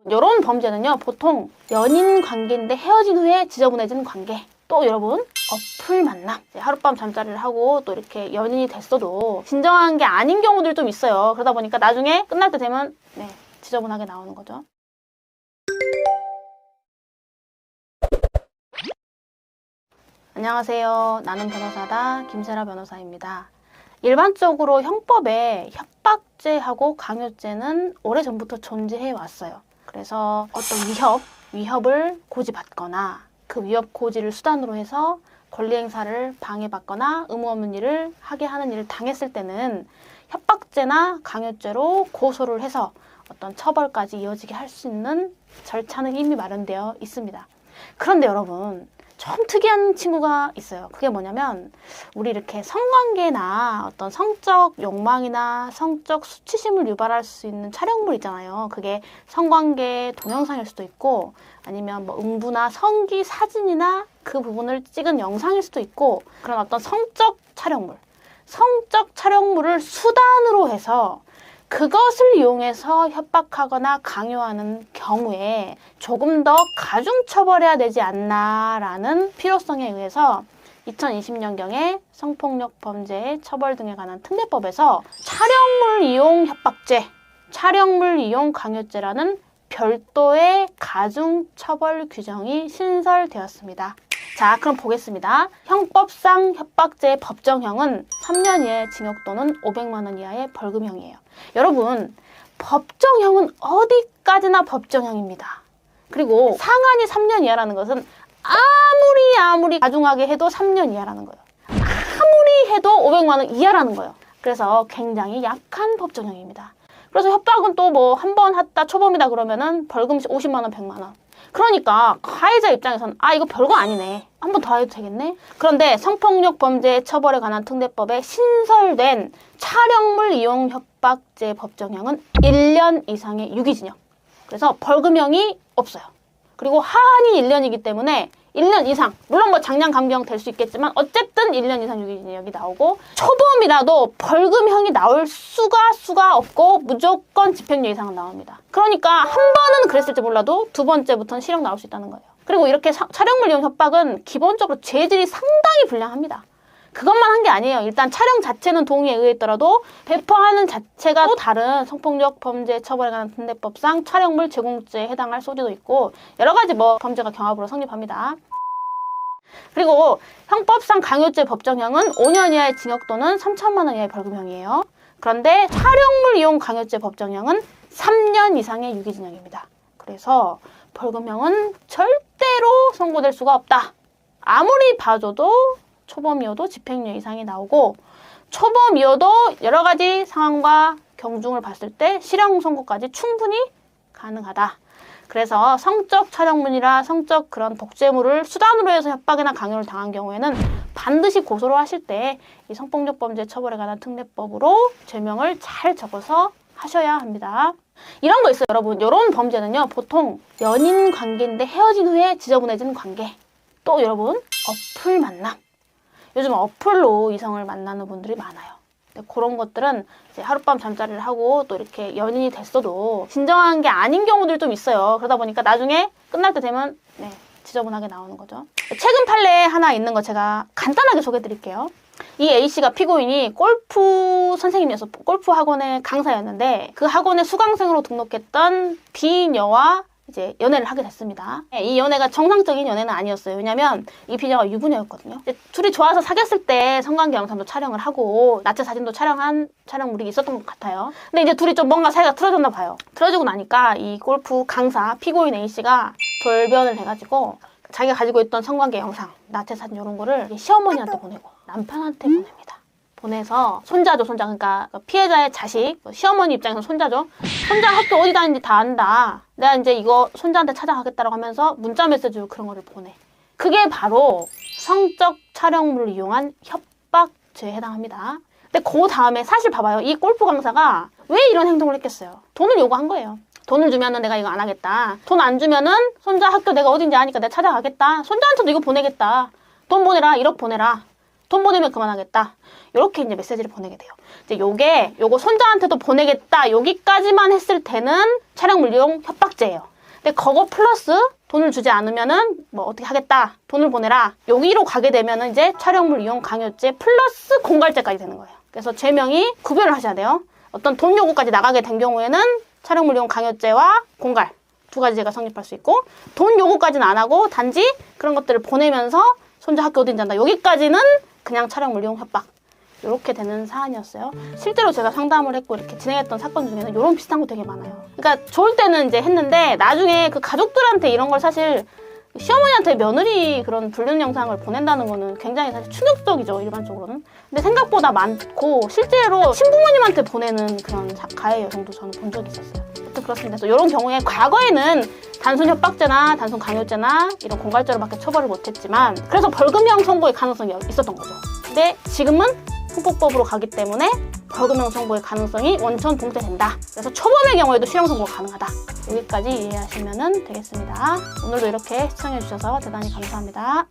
이런 범죄는요, 보통 연인 관계인데 헤어진 후에 지저분해지는 관계. 또 여러분, 어플 만남. 하룻밤 잠자리를 하고 또 이렇게 연인이 됐어도 진정한 게 아닌 경우들이 좀 있어요. 그러다 보니까 나중에 끝날 때 되면 지저분하게 나오는 거죠. 안녕하세요. 나는 변호사다. 김세라 변호사입니다. 일반적으로 형법에 협박죄하고 강요죄는 오래전부터 존재해 왔어요. 그래서 어떤 위협을 고지받거나 그 위협 고지를 수단으로 해서 권리 행사를 방해받거나 의무 없는 일을 하게 하는 일을 당했을 때는 협박죄나 강요죄로 고소를 해서 어떤 처벌까지 이어지게 할 수 있는 절차는 이미 마련되어 있습니다. 그런데 여러분, 좀 특이한 친구가 있어요. 그게 뭐냐면 우리 이렇게 성관계나 어떤 성적 욕망이나 성적 수치심을 유발할 수 있는 촬영물 있잖아요. 그게 성관계 동영상일 수도 있고 아니면 뭐 음부나 성기 사진이나 그 부분을 찍은 영상일 수도 있고 그런 어떤 성적 촬영물을 수단으로 해서 그것을 이용해서 협박하거나 강요하는 경우에 조금 더 가중처벌해야 되지 않나라는 필요성에 의해서 2020년경에 성폭력 범죄 처벌 등에 관한 특례법에서 촬영물 이용 협박죄, 촬영물 이용 강요죄라는 별도의 가중처벌 규정이 신설되었습니다. 자, 그럼 보겠습니다. 형법상 협박죄의 법정형은 3년 이하의 징역 또는 500만 원 이하의 벌금형이에요. 여러분, 법정형은 어디까지나 법정형입니다. 그리고 상한이 3년 이하라는 것은 아무리 가중하게 해도 3년 이하라는 거예요. 아무리 해도 500만 원 이하라는 거예요. 그래서 굉장히 약한 법정형입니다. 그래서 협박은 또 뭐 한 번 했다 초범이다 그러면은 벌금 50만 원, 100만 원. 그러니까 가해자 입장에서는 이거 별거 아니네. 한 번 더 해도 되겠네. 그런데 성폭력 범죄 처벌에 관한 특례법에 신설된 촬영물 이용 협박죄 법정형은 1년 이상의 유기징역. 그래서 벌금형이 없어요. 그리고 하한이 1년이기 때문에 1년 이상, 물론 뭐 장량 감경 될 수 있겠지만 어쨌든 1년 이상 유기징역이 나오고 초범이라도 벌금형이 나올 수가 없고 무조건 집행유예 이상은 나옵니다. 그러니까 한 번은 그랬을지 몰라도 두 번째부터는 실형 나올 수 있다는 거예요. 그리고 이렇게 촬영물 이용 협박은 기본적으로 죄질이 상당히 불량합니다. 그것만 한 게 아니에요. 일단 촬영 자체는 동의에 의했더라도 배포하는 자체가 또 다른 성폭력 범죄 처벌에 관한 특례법상 촬영물 제공죄에 해당할 소지도 있고 여러 가지 뭐 범죄가 경합으로 성립합니다. 그리고 형법상 강요죄 법정형은 5년 이하의 징역 또는 3천만 원 이하의 벌금형이에요. 그런데 촬영물 이용 강요죄 법정형은 3년 이상의 유기징역입니다. 그래서 벌금형은 절대로 선고될 수가 없다. 아무리 봐줘도 초범이어도 집행유예 이상이 나오고 초범이어도 여러 가지 상황과 경중을 봤을 때 실형 선고까지 충분히 가능하다. 그래서 성적 촬영물이나 성적 그런 복제물을 수단으로 해서 협박이나 강요를 당한 경우에는 반드시 고소를 하실 때 이 성폭력 범죄 처벌에 관한 특례법으로 죄명을 잘 적어서 하셔야 합니다. 이런 거 있어요, 여러분. 이런 범죄는요, 보통 연인 관계인데 헤어진 후에 지저분해지는 관계. 또 여러분, 어플 만남. 요즘 어플로 이성을 만나는 분들이 많아요. 근데 그런 것들은 이제 하룻밤 잠자리를 하고 또 이렇게 연인이 됐어도 진정한 게 아닌 경우들이 좀 있어요. 그러다 보니까 나중에 끝날 때 되면 지저분하게 나오는 거죠. 최근 판례 하나 있는 거 제가 간단하게 소개해 드릴게요. 이 A씨가 피고인이 골프 선생님이어서 골프 학원의 강사였는데 그 학원에 수강생으로 등록했던 B녀와 이제 연애를 하게 됐습니다. 이 연애가 정상적인 연애는 아니었어요. 왜냐면 이 B녀가 유부녀였거든요. 둘이 좋아서 사귀었을 때 성관계 영상도 촬영을 하고 나체 사진도 촬영한 촬영물이 있었던 것 같아요. 근데 이제 둘이 좀 뭔가 사이가 틀어졌나 봐요. 틀어지고 나니까 이 골프 강사 피고인 A씨가 돌변을 해가지고 자기가 가지고 있던 성관계 영상, 나체 사진 이런 거를 시어머니한테 보내고 남편한테 보냅니다. 보내서 손자죠, 손자. 그러니까 피해자의 자식, 시어머니 입장에서 손자죠. 손자 학교 어디 다니는지 다 안다. 내가 이제 이거 손자한테 찾아가겠다라고 하면서 문자 메시지로 그런 거를 보내. 그게 바로 성적 촬영물을 이용한 협박죄에 해당합니다. 근데 그 다음에 사실 봐봐요. 이 골프 강사가 왜 이런 행동을 했겠어요? 돈을 요구한 거예요. 돈을 주면은 내가 이거 안 하겠다. 돈 안 주면은 손자 학교 내가 어딘지 아니까 내가 찾아가겠다. 손자한테도 이거 보내겠다. 돈 보내라, 1억 보내라. 돈 보내면 그만하겠다. 이렇게 이제 메시지를 보내게 돼요. 이제 요거 손자한테도 보내겠다. 여기까지만 했을 때는 촬영물 이용 협박죄예요. 근데 그거 플러스 돈을 주지 않으면은 뭐 어떻게 하겠다, 돈을 보내라, 여기로 가게 되면은 이제 촬영물 이용 강요죄 플러스 공갈죄까지 되는 거예요. 그래서 죄명이 구별을 하셔야 돼요. 어떤 돈 요구까지 나가게 된 경우에는 촬영물 이용 강요죄와 공갈 두 가지 죄가 성립할 수 있고, 돈 요구까지는 안 하고 단지 그런 것들을 보내면서 손자 학교 어딘지 안다, 여기까지는 그냥 촬영물 이용 협박, 이렇게 되는 사안이었어요. 실제로 제가 상담을 했고 이렇게 진행했던 사건 중에는 이런 비슷한 거 되게 많아요. 그러니까 좋을 때는 이제 했는데 나중에 그 가족들한테 이런 걸 사실 시어머니한테 며느리 그런 불륜 영상을 보낸다는 거는 굉장히 사실 충격적이죠, 일반적으로는. 근데 생각보다 많고 실제로 신부모님한테 보내는 그런 가해 여성도 저는 본 적이 있었어요. 아무튼 그렇습니다. 그래서 이런 경우에 과거에는 단순 협박죄나 단순 강요죄나 이런 공갈죄로밖에 처벌을 못했지만 그래서 벌금형 선고의 가능성이 있었던 거죠. 근데 지금은 형법법으로 가기 때문에 벌금형 선고의 가능성이 원천 봉쇄된다. 그래서 초범의 경우에도 실형 선고가 가능하다. 여기까지 이해하시면 되겠습니다. 오늘도 이렇게 시청해주셔서 대단히 감사합니다.